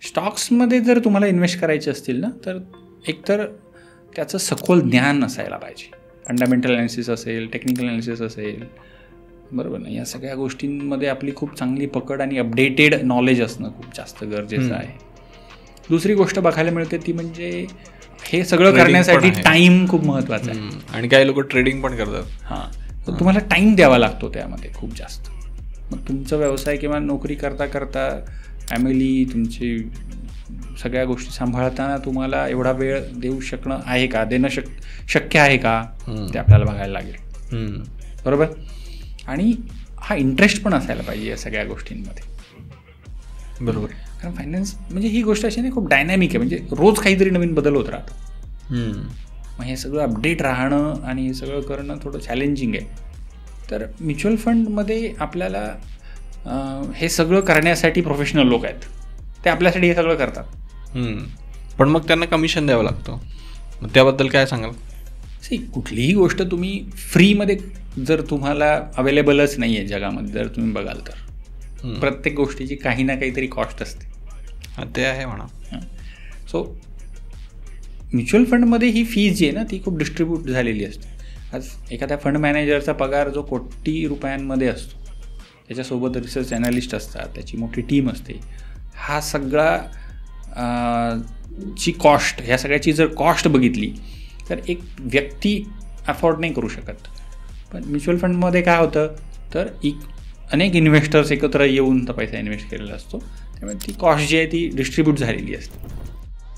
स्टॉक्समध्ये जर तुम्हाला इन्व्हेस्ट करायचे असतील ना, तर एकतर त्याचं सखोल ज्ञान असायला पाहिजे. फंडामेंटल ॲनालिसिस असेल, टेक्निकल ॲनालिसिस असेल, बरोबर ना. या सगळ्या गोष्टींमध्ये आपली खूप चांगली पकड आणि अपडेटेड नॉलेज असणं खूप जास्त गरजेचं आहे. दुसरी गोष्ट बघायला मिळते ती म्हणजे हे सगळं करण्यासाठी टाईम खूप महत्त्वाचा आहे. आणि काही लोक ट्रेडिंग पण करतात. हां, तर तुम्हाला टाईम द्यावा लागतो त्यामध्ये खूप जास्त. मग तुमचा व्यवसाय किंवा नोकरी करता करता फॅमिली, तुमची सगळ्या गोष्टी सांभाळताना तुम्हाला एवढा वेळ देऊ शकणं आहे का, देणं शक्य आहे का, ते आपल्याला बघायला लागेल. बरोबर. आणि हा इंटरेस्ट पण असायला पाहिजे या सगळ्या गोष्टींमध्ये. बरोबर. कारण फायनान्स म्हणजे ही गोष्ट अशी नाही, खूप डायनॅमिक आहे. म्हणजे रोज काहीतरी नवीन बदल होत राहतं. मग हे सगळं अपडेट राहणं आणि हे सगळं करणं थोडं चॅलेंजिंग आहे. तर म्युच्युअल फंडमध्ये आपल्याला हे सगळं करण्यासाठी प्रोफेशनल लोक आहेत, ते आपल्यासाठी हे सगळं करतात. पण मग त्यांना कमिशन द्यावं लागतं. मग त्याबद्दल काय सांगाल? कुठलीही गोष्ट तुम्ही फ्रीमध्ये जर तुम्हाला अवेलेबलच नाही आहे जगामध्ये, जर तुम्ही बघाल तर प्रत्येक गोष्टीची काही ना काहीतरी कॉस्ट असते. ते आहे म्हणा. सो म्युच्युअल फंडमध्ये ही फीज जी आहे ना, ती खूप डिस्ट्रीब्यूट झालेली असते. आज एखाद्या फंड मॅनेजरचा पगार जो कोटी रुपयांमध्ये असतो, त्याच्यासोबत रिसर्च ॲनालिस्ट असतात, त्याची मोठी टीम असते. हा सगळा ची कॉस्ट, ह्या सगळ्याची जर कॉस्ट बघितली तर एक व्यक्ती अफोर्ड नाही करू शकत. पण म्युच्युअल फंडमध्ये काय होतं तर अनेक इन्व्हेस्टर्स एकत्र येऊन तर पैसा इन्व्हेस्ट केलेला असतो, त्यामुळे ती कॉस्ट जी आहे ती डिस्ट्रीब्यूट झालेली असते.